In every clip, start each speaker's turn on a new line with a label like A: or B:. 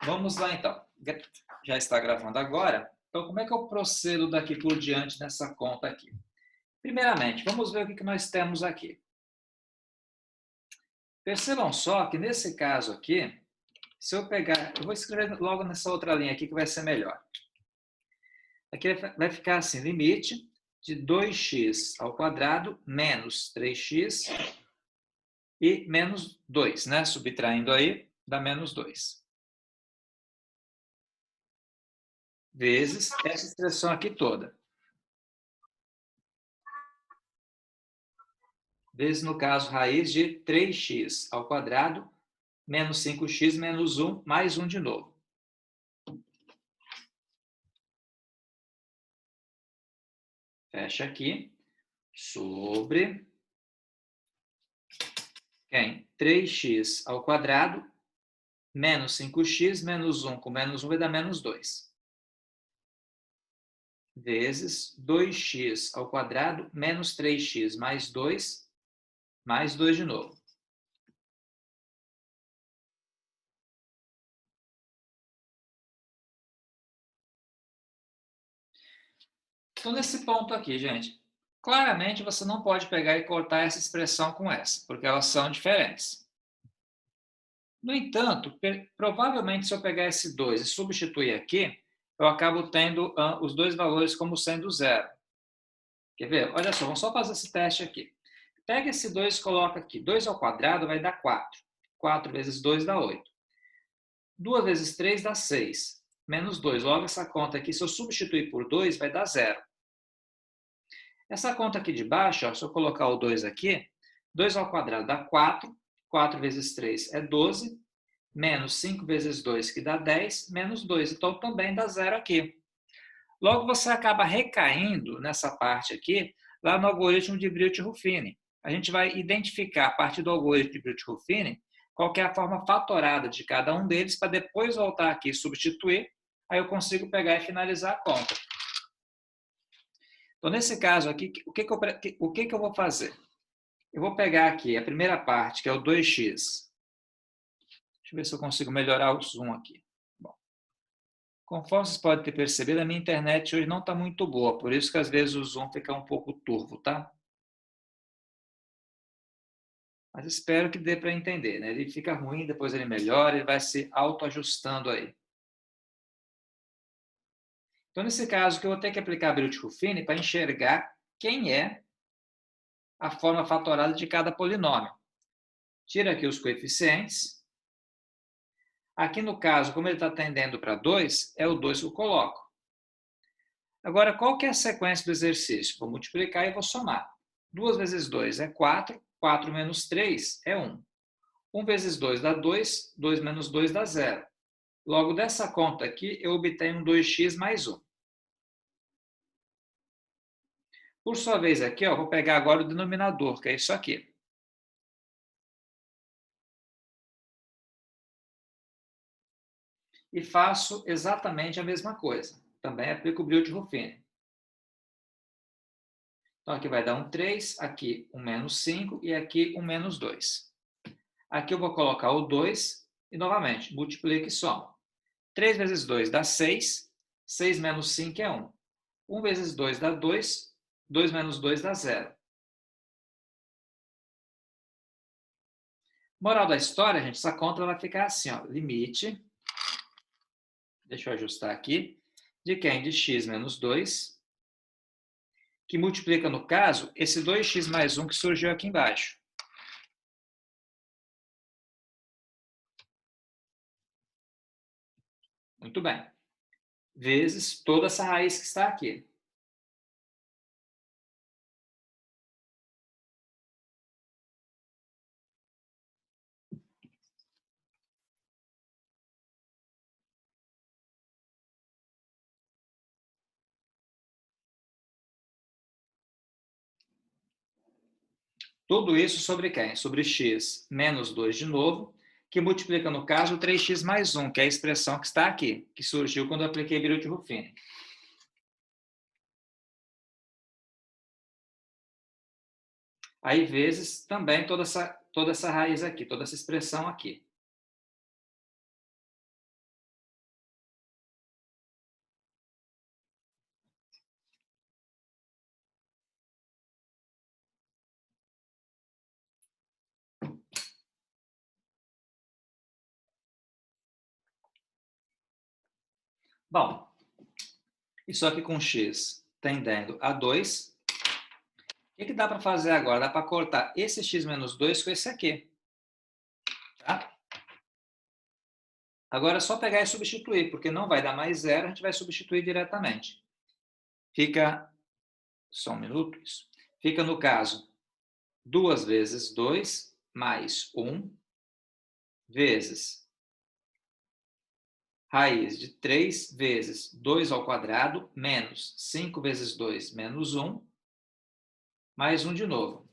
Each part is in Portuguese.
A: Vamos lá, então. Já está gravando agora. Então, como é que eu procedo daqui por diante nessa conta aqui? Primeiramente, vamos ver o que nós temos aqui. Percebam só que nesse caso aqui, se eu pegar... Eu vou escrever logo nessa outra linha aqui que vai ser melhor. Aqui vai ficar assim, limite de 2x ao quadrado menos 3x e menos 2, né? Subtraindo aí, dá menos 2. Vezes essa expressão aqui toda. Vezes, no caso, raiz de 3x ao quadrado menos 5x menos 1 mais 1 de novo. Fecha aqui. Sobre quem? 3x ao quadrado menos 5x menos 1 com menos 1 vai dar menos 2. Vezes 2x ao quadrado menos 3x mais 2 de novo. Então, nesse ponto aqui, gente, claramente você não pode pegar e cortar essa expressão com essa, porque elas são diferentes. No entanto, provavelmente se eu pegar esse 2 e substituir aqui, eu acabo tendo os dois valores como sendo zero. Quer ver? Olha só, vamos só fazer esse teste aqui. Pega esse 2 e coloca aqui. 2 ao quadrado vai dar 4. 4 vezes 2 dá 8. 2 vezes 3 dá 6. Menos 2. Logo, essa conta aqui, se eu substituir por 2, vai dar zero. Essa conta aqui de baixo, ó, se eu colocar o 2 aqui, 2 ao quadrado dá 4. 4 vezes 3 é 12. Menos 5 vezes 2, que dá 10, menos 2. Então, também dá zero aqui. Logo, você acaba recaindo nessa parte aqui, lá no algoritmo de Brillouin-Ruffini. A gente vai identificar, a partir do algoritmo de Brillouin-Ruffini, qual é a forma fatorada de cada um deles, para depois voltar aqui e substituir, aí eu consigo pegar e finalizar a conta. Então, nesse caso aqui, o que eu vou fazer? Eu vou pegar aqui a primeira parte, que é o 2x. Deixa eu ver se eu consigo melhorar o zoom aqui. Bom, conforme vocês podem ter percebido, a minha internet hoje não está muito boa, por isso que às vezes o zoom fica um pouco turvo, tá? Mas espero que dê para entender, né? Ele fica ruim, depois ele melhora, ele vai se autoajustando aí. Então, nesse caso, que eu vou ter que aplicar Brillouin-Ruffini para enxergar quem é a forma fatorada de cada polinômio. Tira aqui os coeficientes. Aqui no caso, como ele está tendendo para 2, é o 2 que eu coloco. Agora, qual que é a sequência do exercício? Vou multiplicar e vou somar. 2 vezes 2 é 4, 4 menos 3 é 1. 1 vezes 2 dá 2, 2 menos 2 dá 0. Logo, dessa conta aqui, eu obtenho um 2x mais 1. Por sua vez aqui, ó, vou pegar agora o denominador, que é isso aqui. E faço exatamente a mesma coisa. Também aplico o Brillouin-Ruffini. Então, aqui vai dar um 3, aqui um menos 5 e aqui um menos 2. Aqui eu vou colocar o 2 e, novamente, multiplico e somo. 3 vezes 2 dá 6. 6 menos 5 é 1. 1 vezes 2 dá 2. 2 menos 2 dá 0. Moral da história, gente, essa conta vai ficar assim, ó, limite, deixa eu ajustar aqui, de quem? De x menos 2, que multiplica, no caso, esse 2x mais 1 que surgiu aqui embaixo. Muito bem. Vezes toda essa raiz que está aqui. Tudo isso sobre quem? Sobre x menos 2 de novo, que multiplica, no caso, o 3x mais 1, que é a expressão que está aqui, que surgiu quando eu apliquei Brillouin-Ruffini. Aí, vezes também toda essa raiz aqui, toda essa expressão aqui. Bom, isso aqui com x tendendo a 2. O que dá para fazer agora? Dá para cortar esse x menos 2 com esse aqui. Tá? Agora é só pegar e substituir, porque não vai dar mais zero, a gente vai substituir diretamente. Fica, só um minuto, isso. Fica no caso, 2 vezes 2 mais 1 vezes raiz de 3 vezes 2 ao quadrado menos 5 vezes 2 menos 1, mais 1 de novo.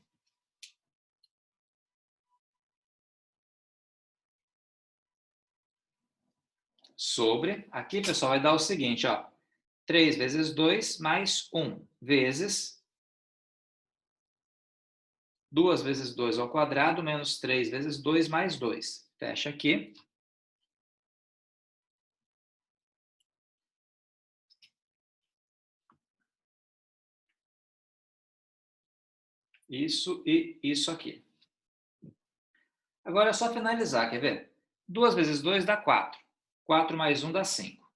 A: Sobre, aqui, pessoal, vai dar o seguinte, ó, 3 vezes 2 mais 1 vezes 2 vezes 2 ao quadrado menos 3 vezes 2 mais 2. Fecha aqui. Isso e isso aqui. Agora é só finalizar, quer ver? 2 vezes 2 dá 4. 4 mais 1 dá 5.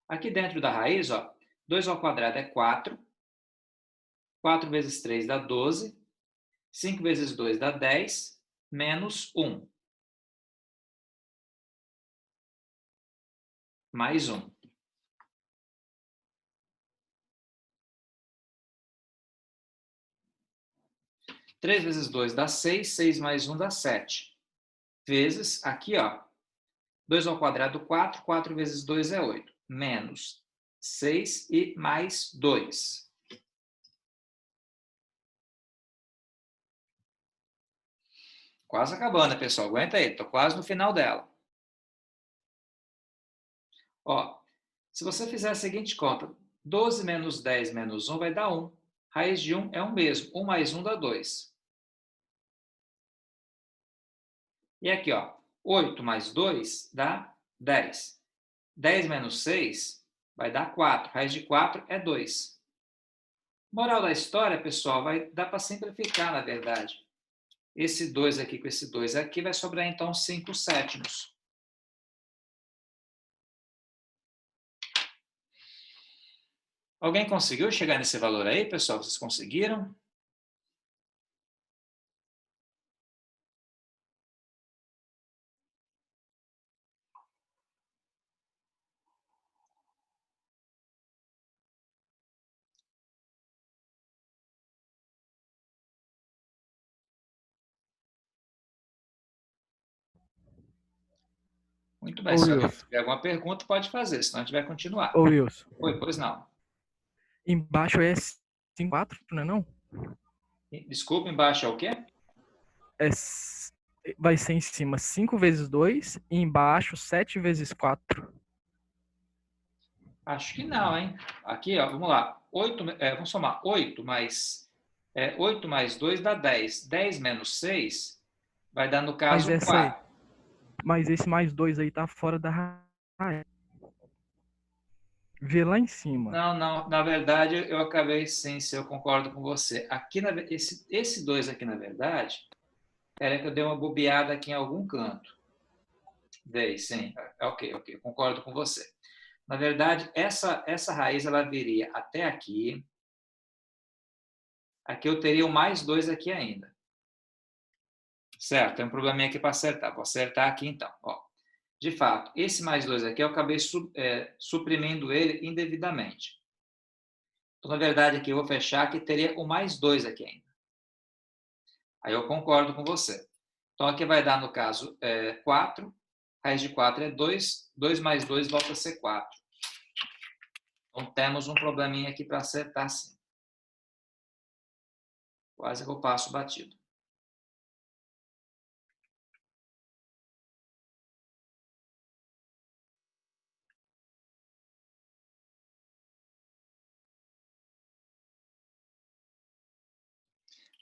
A: Aqui dentro da raiz, ó, 2 ao quadrado é 4. 4 vezes 3 dá 12. 5 vezes 2 dá 10, menos 1. Mais 1. 3 vezes 2 dá 6, 6 mais 1 dá 7. Vezes, aqui, ó, 2 ao quadrado, 4, 4 vezes 2 é 8. Menos 6 e mais 2. Quase acabando, pessoal. Aguenta aí, estou quase no final dela. Ó, se você fizer a seguinte conta, 12 menos 10 menos 1 vai dar 1. Raiz de 1 é 1 mesmo. 1 mais 1 dá 2. E aqui, ó, 8 mais 2 dá 10. 10 menos 6 vai dar 4. Raiz de 4 é 2. Moral da história, pessoal, vai dar para simplificar, na verdade. Esse 2 aqui com esse 2 aqui vai sobrar, então, 5 sétimos. Alguém conseguiu chegar nesse valor aí, pessoal? Vocês conseguiram? Muito bem.
B: Ô,
A: Se alguém
B: Wilson.
A: tiver alguma pergunta, pode fazer. Se não, a gente vai continuar.
B: Ô, Wilson.
A: Oi, pois não.
B: Embaixo é 5, 4, não é não?
A: Desculpa, embaixo é o quê?
B: É, vai ser em cima 5 vezes 2 e embaixo 7 vezes 4.
A: Acho que não, hein? Aqui, ó, vamos lá. 8, vamos somar 8 8 mais 2 dá 10. 10 menos 6 vai dar, no
B: Mas
A: caso,
B: essa aí,
A: 4.
B: mas esse mais 2 aí tá fora da raiz. Vê lá em cima.
A: Não, não. Na verdade, eu acabei sim, se eu concordo com você. Aqui, esse 2 aqui, na verdade, era que eu dei uma bobeada aqui em algum canto. Dei, sim. Ok, ok. Eu concordo com você. Na verdade, essa raiz ela viria até aqui. Aqui eu teria o mais 2 aqui ainda. Certo? Tem um probleminha aqui para acertar. Vou acertar aqui então. Ó, de fato, esse mais 2 aqui eu acabei suprimindo ele indevidamente. Então, na verdade, aqui eu vou fechar que teria o mais 2 aqui ainda. Aí eu concordo com você. Então, aqui vai dar, no caso, 4. Raiz de 4 é 2. 2 mais 2 volta a ser 4. Então, temos um probleminha aqui para acertar, sim. Quase que eu passo batido.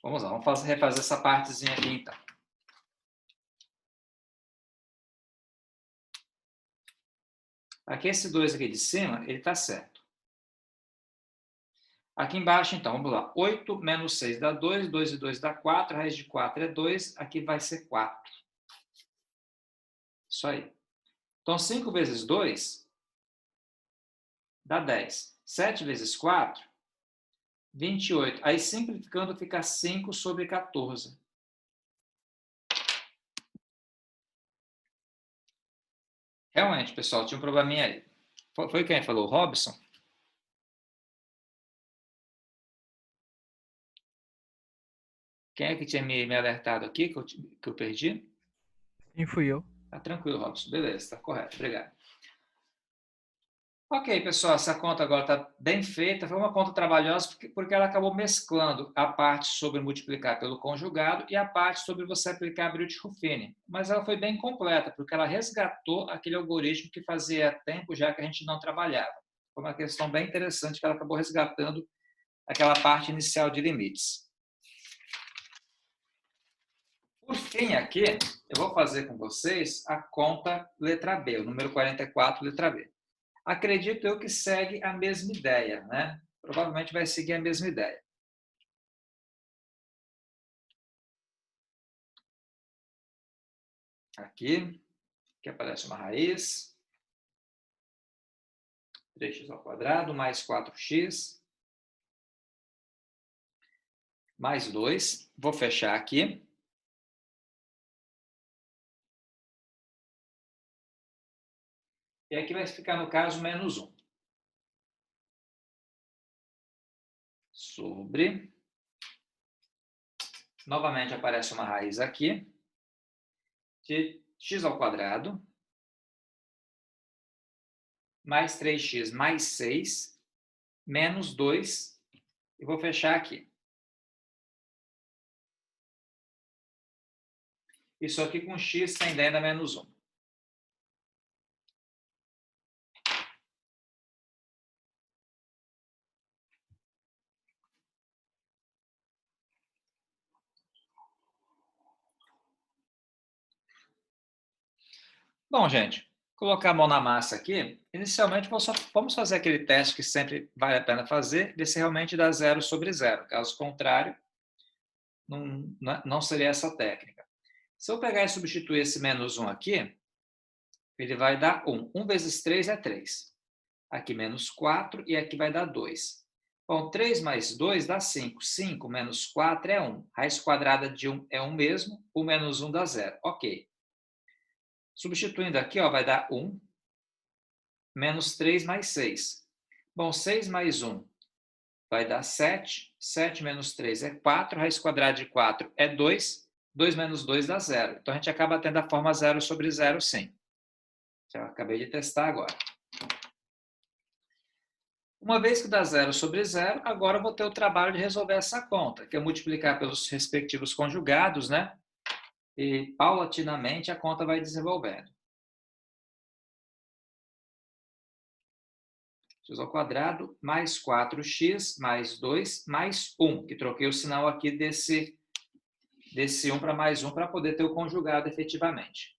A: Vamos lá, vamos refazer essa partezinha aqui, então. Aqui, esse 2 aqui de cima, ele está certo. Aqui embaixo, então, vamos lá. 8 menos 6 dá 2, 2 e 2 dá 4, raiz de 4 é 2, aqui vai ser 4. Isso aí. Então, 5 vezes 2 Dá 10. 7 vezes 4, 28. Aí, simplificando, fica 5 sobre 14. Realmente, pessoal, tinha um probleminha aí. Foi quem falou? Robson? Quem é que tinha me alertado aqui que eu perdi?
B: Sim, fui eu.
A: Tá tranquilo, Robson. Beleza, tá correto. Obrigado. Ok, pessoal, essa conta agora está bem feita. Foi uma conta trabalhosa porque ela acabou mesclando a parte sobre multiplicar pelo conjugado e a parte sobre você aplicar Brute-Ruffini. Mas ela foi bem completa, porque ela resgatou aquele algoritmo que fazia tempo já que a gente não trabalhava. Foi uma questão bem interessante que ela acabou resgatando aquela parte inicial de limites. Por fim, aqui, eu vou fazer com vocês a conta letra B, o número 44, letra B. Acredito eu que segue a mesma ideia, né? Provavelmente vai seguir a mesma ideia. Aqui, que aparece uma raiz. 3x ao quadrado mais 4x mais 2. Vou fechar aqui. E aqui vai ficar, no caso, menos 1. Sobre. Novamente aparece uma raiz aqui. De x ao quadrado mais 3x mais 6 menos 2. E vou fechar aqui. Isso aqui com x tendendo a menos 1. Bom, gente, colocar a mão na massa aqui. Inicialmente, vamos fazer aquele teste que sempre vale a pena fazer, ver se realmente dá 0 sobre 0. Caso contrário, não seria essa técnica. Se eu pegar e substituir esse menos 1 aqui, ele vai dar 1. 1 vezes 3 é 3. Aqui menos 4 e aqui vai dar 2. Bom, 3 mais 2 dá 5. 5 menos 4 é 1. Raiz quadrada de 1 é 1 mesmo. O menos 1 dá 0. Ok. Substituindo aqui, ó, vai dar 1 menos 3 mais 6. Bom, 6 mais 1 vai dar 7. 7 menos 3 é 4. Raiz quadrada de 4 é 2. 2 menos 2 dá 0. Então, a gente acaba tendo a forma 0 sobre 0, sim. Já acabei de testar agora. Uma vez que dá 0 sobre 0, agora eu vou ter o trabalho de resolver essa conta, que é multiplicar pelos respectivos conjugados, né? E, paulatinamente, a conta vai desenvolvendo. X ao quadrado mais 4x mais 2 mais 1, que troquei o sinal aqui desse 1 para mais 1 para poder ter o conjugado efetivamente.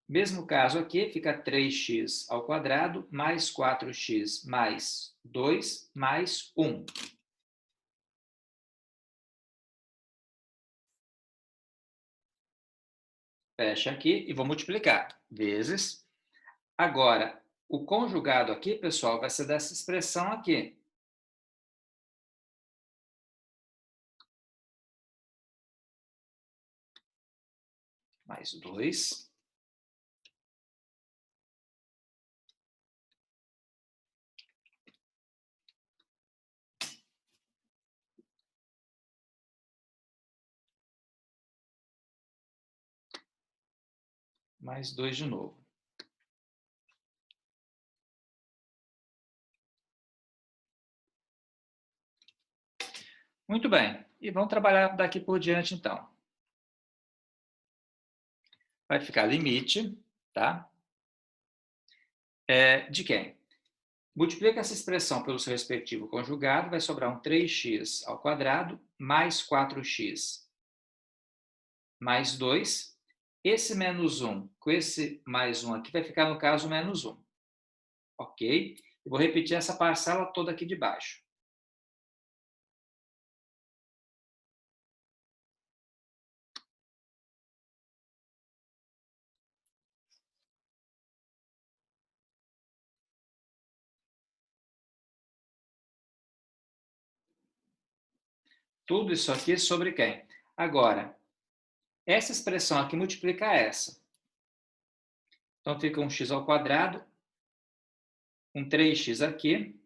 A: Mesmo caso aqui, fica 3x ao quadrado mais 4x mais 2 mais 1. Fecha aqui e vou multiplicar. Vezes. Agora, o conjugado aqui, pessoal, vai ser dessa expressão aqui. Mais 2. Mais 2 de novo. Muito bem. E vamos trabalhar daqui por diante, então. Vai ficar limite, tá? De quem? Multiplica essa expressão pelo seu respectivo conjugado, vai sobrar um 3x ao quadrado mais 4x mais 2. Esse menos 1 com esse mais 1 aqui vai ficar, no caso, menos 1. Ok? Eu vou repetir essa parcela toda aqui de baixo. Tudo isso aqui sobre quem? Agora, essa expressão aqui multiplica essa. Então, fica um x ao quadrado, um 3x aqui,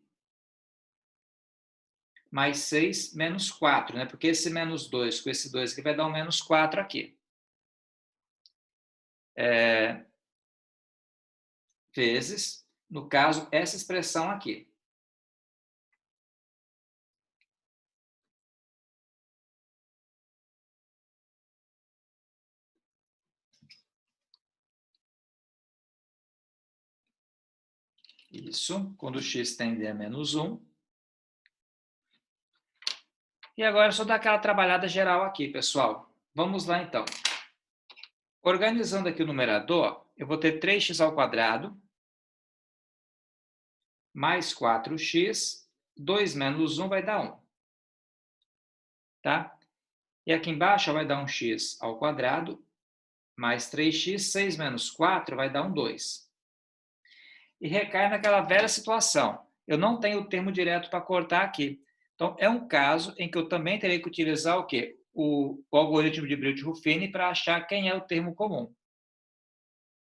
A: mais 6 menos 4, né? Porque esse menos 2 com esse 2 aqui vai dar um menos 4 aqui. Vezes, no caso, essa expressão aqui. Isso, quando x tende a menos 1. E agora, só dar aquela trabalhada geral aqui, pessoal. Vamos lá, então. Organizando aqui o numerador, eu vou ter 3x ao quadrado, mais 4x, 2 menos 1 vai dar 1. Tá? E aqui embaixo vai dar um x ao quadrado, mais 3x, 6 menos 4 vai dar um 2. E recai naquela velha situação. Eu não tenho o termo direto para cortar aqui. Então, é um caso em que eu também terei que utilizar o quê? O algoritmo de Brillouin-Ruffini para achar quem é o termo comum.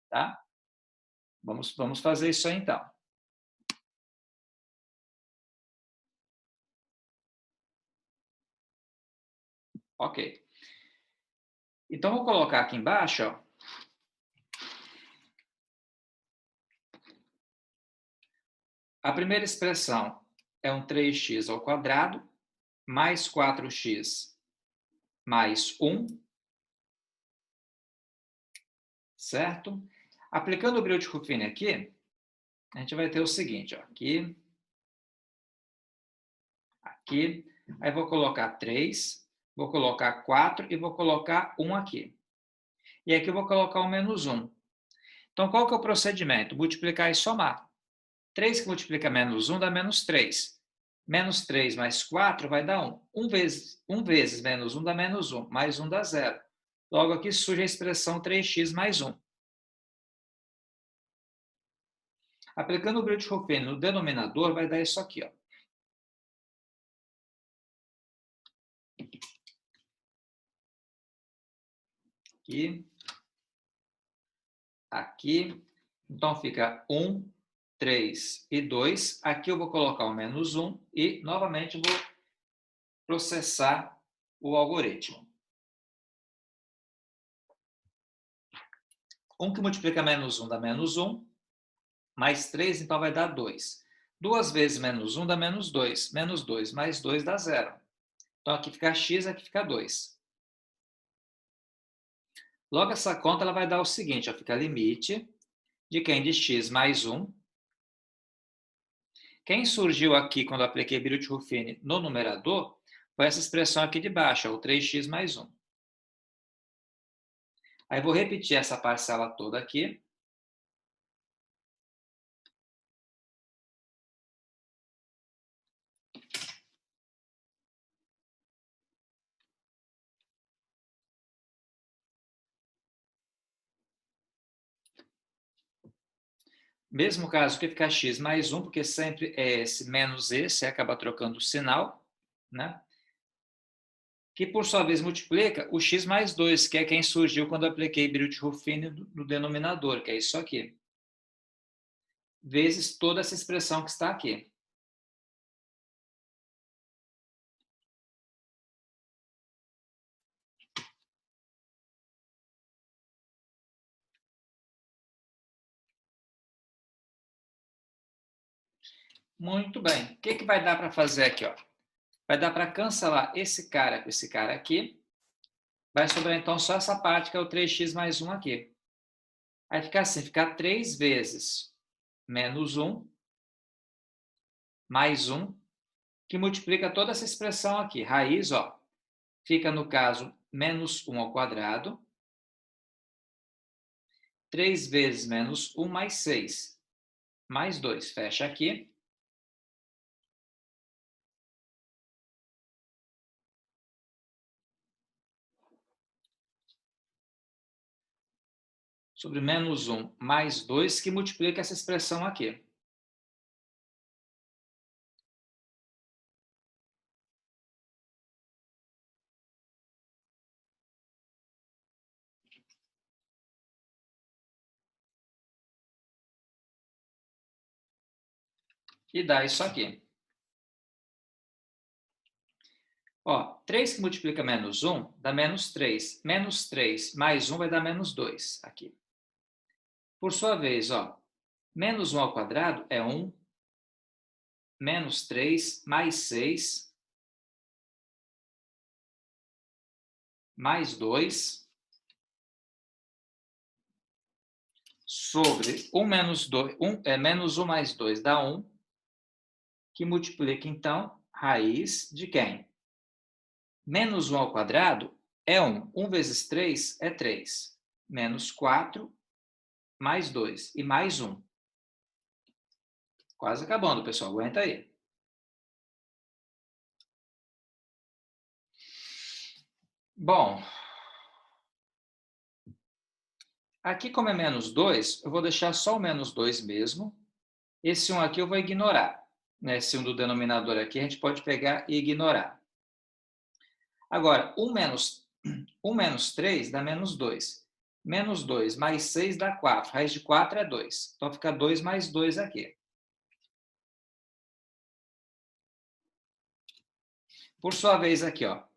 A: Tá? Vamos fazer isso aí, então. Ok. Então, vou colocar aqui embaixo, ó. A primeira expressão é um 3x ao quadrado, mais 4x, mais 1, certo? Aplicando o Brillouin-Ruffini aqui, a gente vai ter o seguinte, ó, aqui, aqui, aí vou colocar 3, vou colocar 4 e vou colocar 1 aqui. E aqui eu vou colocar o menos 1. Então, qual que é o procedimento? Multiplicar e somar. 3 que multiplica menos 1 dá menos 3. Menos 3 mais 4 vai dar 1. 1 vezes menos 1 dá menos 1. Mais 1 dá 0. Logo aqui surge a expressão 3x mais 1. Aplicando o Brillouin-Ruffini no denominador, vai dar isso aqui, ó. Aqui. Aqui. Então, fica 1, 3 e 2. Aqui eu vou colocar o menos 1 e, novamente, vou processar o algoritmo. 1 que multiplica menos 1 dá menos 1. Mais 3, então vai dar 2. 2 vezes menos 1 dá menos 2. Menos 2 mais 2 dá 0. Então, aqui fica x, aqui fica 2. Logo, essa conta ela vai dar o seguinte, ó, fica limite de quem? De x mais 1. Quem surgiu aqui quando eu apliquei Brillouin-Ruffini no numerador foi essa expressão aqui de baixo, ó, o 3x mais 1. Aí, vou repetir essa parcela toda aqui. Mesmo caso que ficar x mais 1, porque sempre é esse menos esse, acaba trocando o sinal, né? Que, por sua vez, multiplica o x mais 2, que é quem surgiu quando eu apliquei Brillouin-Ruffini no denominador, que é isso aqui. Vezes toda essa expressão que está aqui. Muito bem. O que vai dar para fazer aqui? Ó? Vai dar para cancelar esse cara com esse cara aqui. Vai sobrar, então, só essa parte, que é o 3x mais 1 aqui. Aí fica assim, fica 3 vezes menos 1, mais 1, que multiplica toda essa expressão aqui. Raiz, ó, fica, no caso, menos 1 ao quadrado. 3 vezes menos 1 mais 6. Mais 2. Fecha aqui. Sobre menos 1 mais 2, que multiplica essa expressão aqui. e dá isso aqui. Ó, 3 que multiplica menos 1 dá menos 3. Menos 3 mais 1 vai dar menos 2 aqui. Por sua vez, ó, menos 1 ao quadrado é 1. Menos 3 mais 6 mais 2 sobre 1 menos 2, menos 1 mais 2 dá 1, que multiplica, então, raiz de quem? Menos 1 ao quadrado é 1. 1 vezes 3 é 3. Menos 4 mais 2 e mais 1. Quase acabando, pessoal. Aguenta aí. Bom, aqui como é menos 2, eu vou deixar só o menos 2 mesmo. Esse 1 aqui eu vou ignorar. Esse 1 do denominador aqui a gente pode pegar e ignorar. Agora, 1 menos 3 dá menos 2. Menos 2 mais 6 dá 4. Raiz de 4 é 2. Então, fica 2 mais 2 aqui. Por sua vez aqui, ó.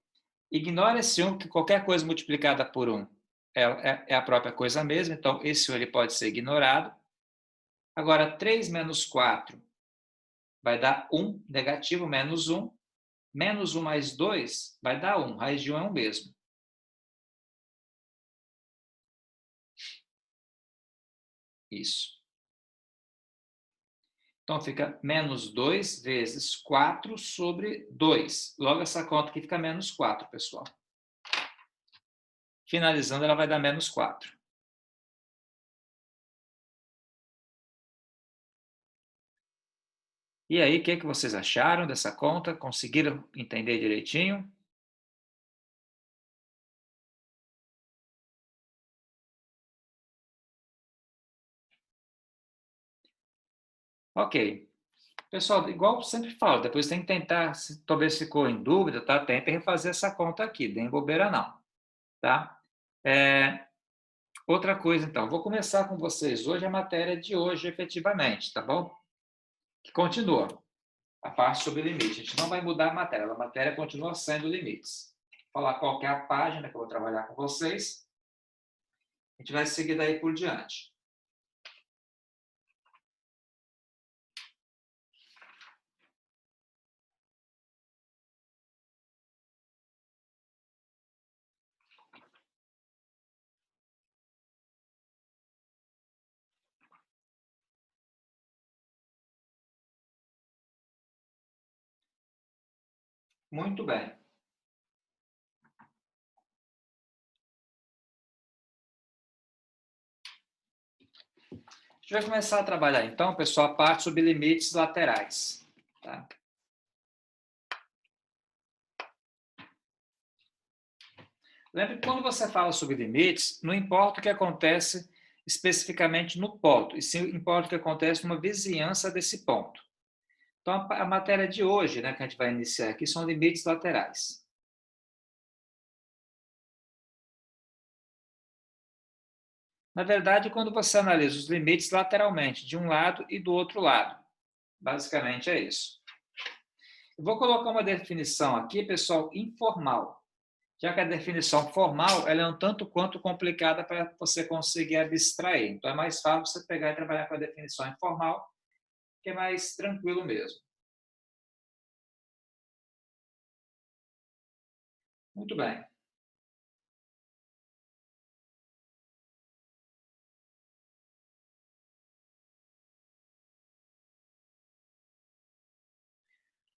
A: Ignora esse 1, que qualquer coisa multiplicada por 1 é a própria coisa mesmo. Então, esse 1 ele pode ser ignorado. Agora, 3 menos 4 vai dar 1, negativo, menos 1. Menos 1 mais 2 vai dar 1. Raiz de 1 é 1 mesmo. Isso. Então, fica menos 2 vezes 4 sobre 2. Logo, essa conta aqui fica menos 4, pessoal. Finalizando, ela vai dar menos 4. E aí, o que vocês acharam dessa conta? Conseguiram entender direitinho? Ok. Pessoal, igual eu sempre falo, depois tem que tentar, se talvez ficou em dúvida, tá? Tenta refazer essa conta aqui, nem bobeira não, tá? Outra coisa, então, vou começar com vocês hoje a matéria de hoje, efetivamente, tá bom? Que continua, a parte sobre limite. A gente não vai mudar a matéria continua sendo limites. Vou falar qual que é a página que eu vou trabalhar com vocês. A gente vai seguir daí por diante. Muito bem. A gente vai começar a trabalhar, então, pessoal, a parte sobre limites laterais. Tá? Lembre que quando você fala sobre limites, não importa o que acontece especificamente no ponto, e sim importa o que acontece numa vizinhança desse ponto. Então, a matéria de hoje, né, que a gente vai iniciar aqui, são limites laterais. Na verdade, quando você analisa os limites lateralmente, de um lado e do outro lado. Basicamente é isso. Eu vou colocar uma definição aqui, pessoal, informal. Já que a definição formal ela é um tanto quanto complicada para você conseguir abstrair. Então, é mais fácil você pegar e trabalhar com a definição informal, que é mais tranquilo mesmo. Muito bem.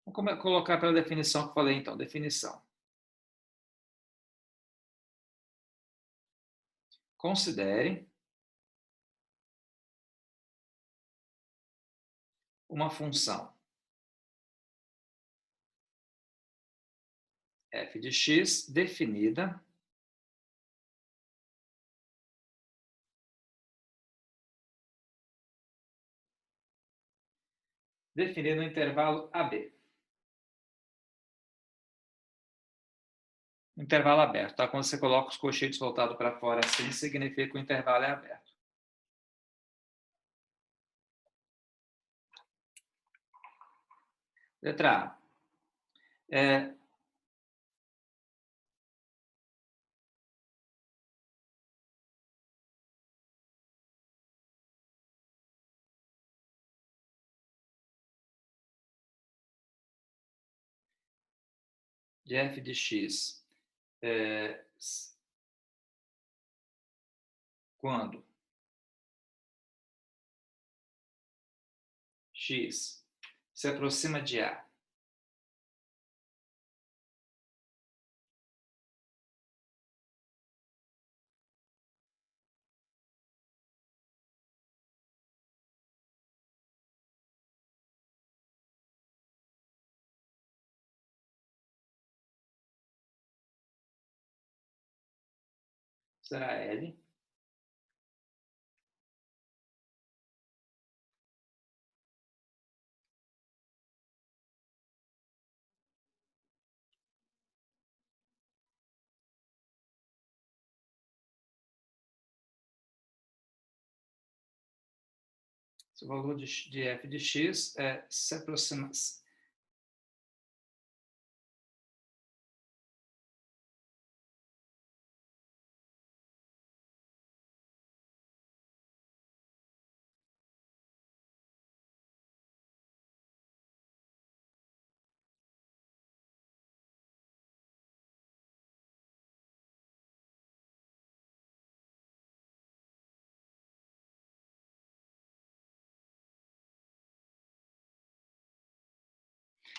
A: Vou colocar pela definição que eu falei, então. Definição. Considere uma função f de x definida no intervalo AB. Intervalo aberto, tá? Quando você coloca os colchetes voltados para fora assim, significa que o intervalo é aberto. Letra A. De f de x quando x se aproxima de A. Será L. Se o valor de f de x se aproxima.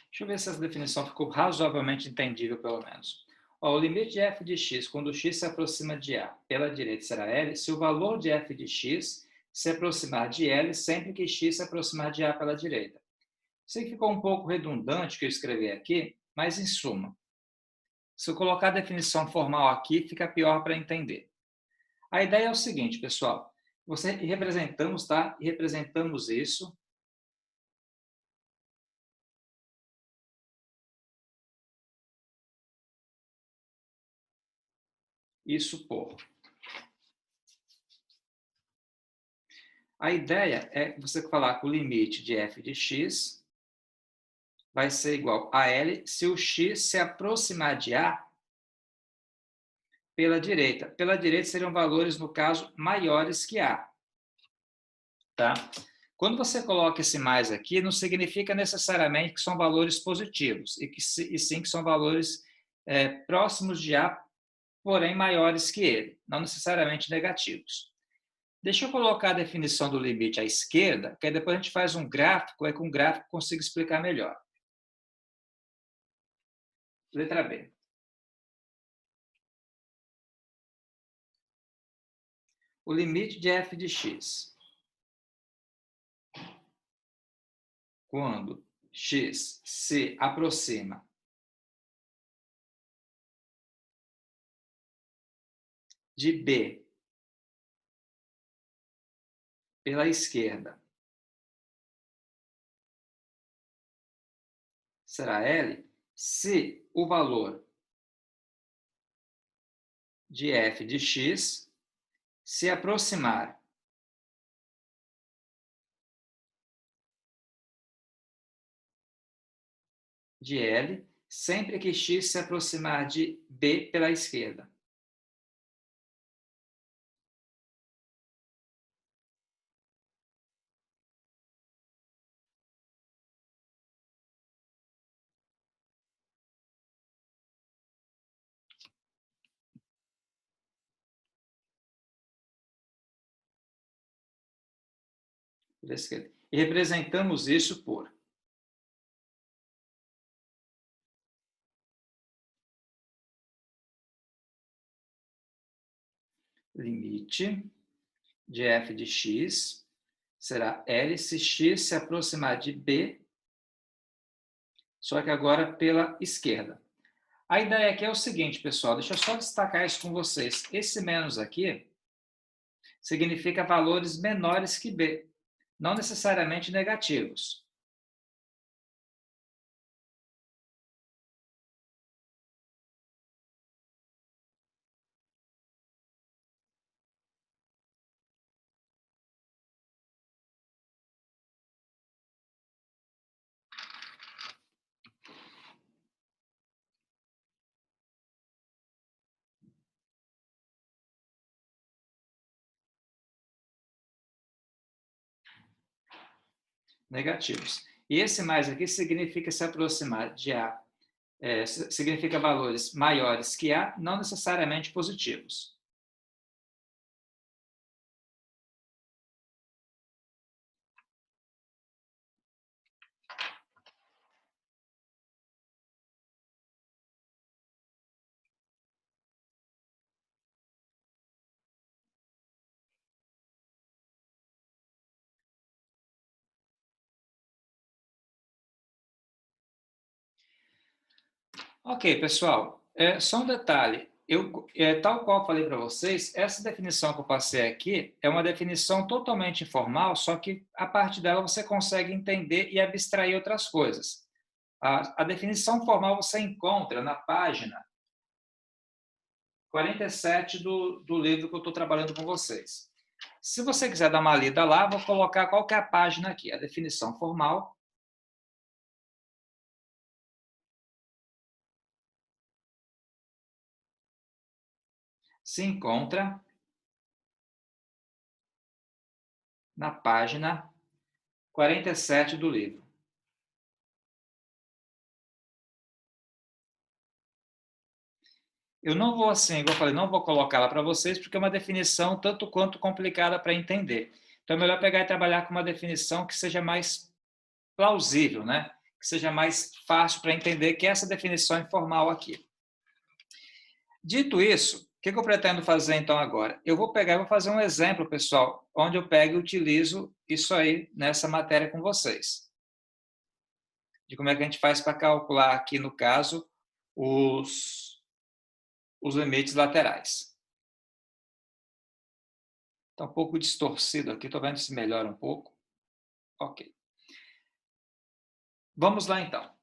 A: Deixa eu ver se essa definição ficou razoavelmente entendível, pelo menos. O limite de f de x, quando x se aproxima de A pela direita, será L, se o valor de f de x se aproximar de L sempre que x se aproximar de A pela direita. Sei que ficou um pouco redundante o que eu escrevi aqui, mas em suma, se eu colocar a definição formal aqui, fica pior para entender. A ideia é o seguinte, pessoal. Você representamos, tá? E representamos isso. Isso por. A ideia é você falar que o limite de f de x vai ser igual a L se o x se aproximar de A pela direita. Pela direita seriam valores, no caso, maiores que A. Tá? Quando você coloca esse mais aqui, não significa necessariamente que são valores positivos, e sim que são valores próximos de A, porém maiores que ele, não necessariamente negativos. Deixa eu colocar a definição do limite à esquerda, que aí depois a gente faz um gráfico, aí com o gráfico eu consigo explicar melhor. Letra B. O limite de f de x, quando x se aproxima de B pela esquerda, será L, se o valor de f de x se aproximar de L, sempre que x se aproximar de B pela esquerda. Pela esquerda. E representamos isso por limite de f de x será L se x se aproximar de B, só que agora pela esquerda. A ideia aqui é o seguinte, pessoal, deixa eu só destacar isso com vocês. Esse menos aqui significa valores menores que B, não necessariamente negativos. negativos. E esse mais aqui significa se aproximar de A, significa valores maiores que A, não necessariamente positivos. Ok, pessoal, só um detalhe. Tal qual falei para vocês, essa definição que eu passei aqui é uma definição totalmente informal, só que a partir dela você consegue entender e abstrair outras coisas. A definição formal você encontra na página 47 do livro que eu estou trabalhando com vocês. Se você quiser dar uma lida lá, vou colocar qual que é a página aqui, a definição formal. Se encontra na página 47 do livro. Eu não vou assim, igual eu falei, não vou colocá-la para vocês, porque é uma definição tanto quanto complicada para entender. Então é melhor pegar e trabalhar com uma definição que seja mais plausível, né? Que seja mais fácil para entender, que é essa definição informal aqui. Dito isso, o que eu pretendo fazer então agora? Eu vou pegar e vou fazer um exemplo, pessoal, onde eu pego e utilizo isso aí nessa matéria com vocês. De como é que a gente faz para calcular aqui, no caso, os limites laterais. Está um pouco distorcido aqui, estou vendo se melhora um pouco. Ok. Vamos lá, então.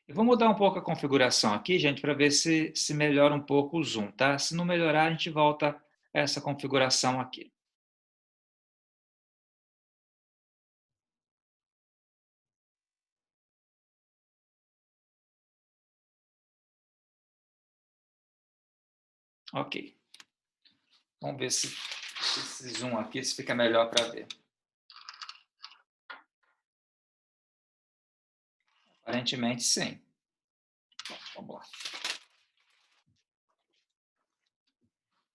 A: Eu vou mudar um pouco a configuração aqui, gente, para ver se melhora um pouco o zoom, tá? Se não melhorar, a gente volta a essa configuração aqui. Ok. Vamos ver se esse zoom aqui se fica melhor para ver. Aparentemente, sim. Bom, vamos lá.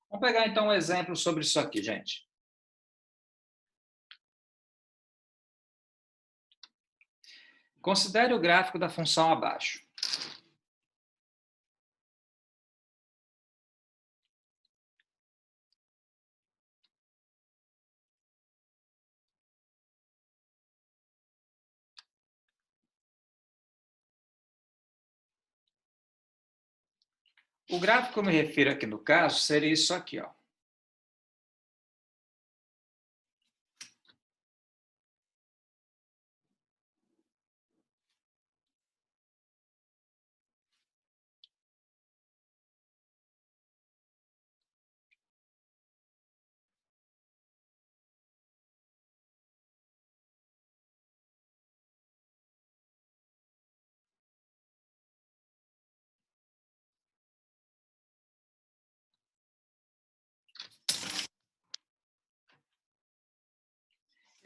A: Vamos pegar, então, um exemplo sobre isso aqui, gente. Considere o gráfico da função abaixo. O gráfico que eu me refiro aqui no caso seria isso aqui, ó.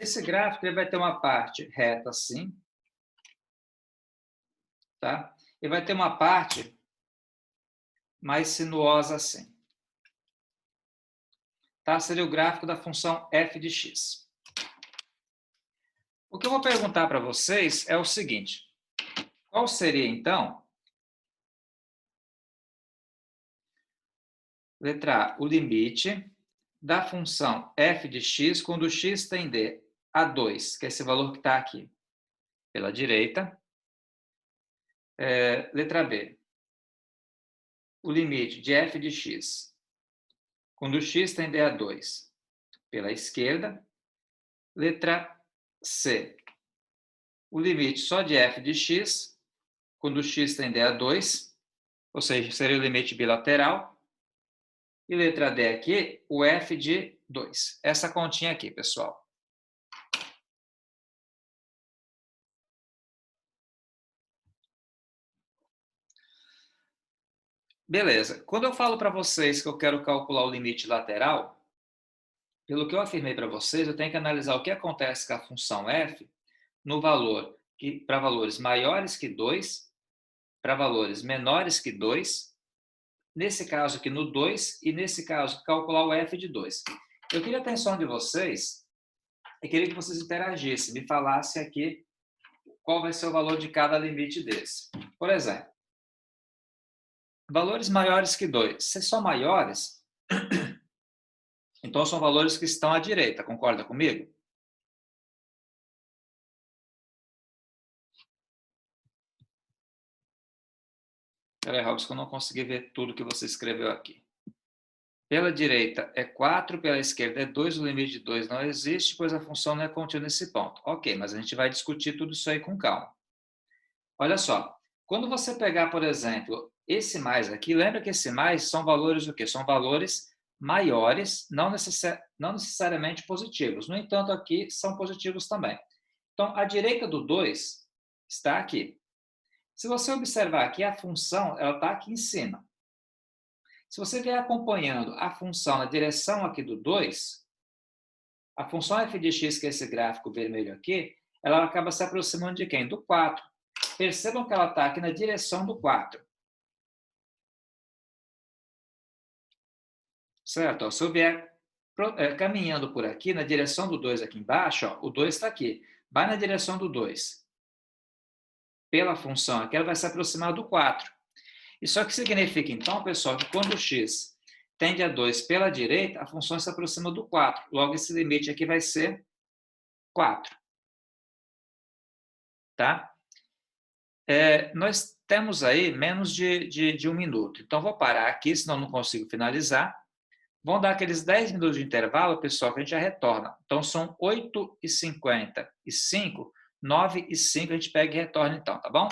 A: Esse gráfico ele vai ter uma parte reta assim, tá? E vai ter uma parte mais sinuosa assim. Tá? Seria o gráfico da função f de x. O que eu vou perguntar para vocês é o seguinte: qual seria, então, letra A, o limite da função f de x quando x tender a 2, que é esse valor que está aqui, pela direita. Letra B, o limite de f de x quando x tender a 2, pela esquerda. Letra C, o limite só de f de x quando x tender a 2, ou seja, seria o limite bilateral. E letra D aqui, o f de 2. Essa continha aqui, pessoal. Beleza. Quando eu falo para vocês que eu quero calcular o limite lateral, pelo que eu afirmei para vocês, eu tenho que analisar o que acontece com a função f no valor para valores maiores que 2, para valores menores que 2, nesse caso aqui no 2, e nesse caso calcular o f de 2. Eu queria a atenção de vocês e queria que vocês interagissem, me falassem aqui qual vai ser o valor de cada limite desse. Por exemplo, valores maiores que 2. Se são maiores, então são valores que estão à direita, concorda comigo? Espera aí, Robson, que eu não consegui ver tudo que você escreveu aqui. Pela direita é 4, pela esquerda é 2, o limite de 2 não existe, pois a função não é contínua nesse ponto. Ok, mas a gente vai discutir tudo isso aí com calma. Olha só, quando você pegar, por exemplo, esse mais aqui, lembra que esse mais são valores o quê? São valores maiores, não necessariamente positivos. No entanto, aqui são positivos também. Então, a direita do 2 está aqui. Se você observar aqui, a função ela está aqui em cima. Se você vier acompanhando a função na direção aqui do 2, a função f de x, que é esse gráfico vermelho aqui, ela acaba se aproximando de quem? Do 4. Percebam que ela está aqui na direção do 4. Certo? Ó, se eu vier caminhando por aqui, na direção do 2 aqui embaixo, ó, o 2 está aqui. Vai na direção do 2. Pela função aqui, ela vai se aproximar do 4. Isso aqui significa, então, pessoal, que quando o x tende a 2 pela direita, a função se aproxima do 4. Logo, esse limite aqui vai ser 4. Tá? Nós temos aí menos de 1 minuto. Então, vou parar aqui, senão não consigo finalizar. Vão dar aqueles 10 minutos de intervalo, pessoal, que a gente já retorna. Então, são 8h55, 9h05, a gente pega e retorna então, tá bom?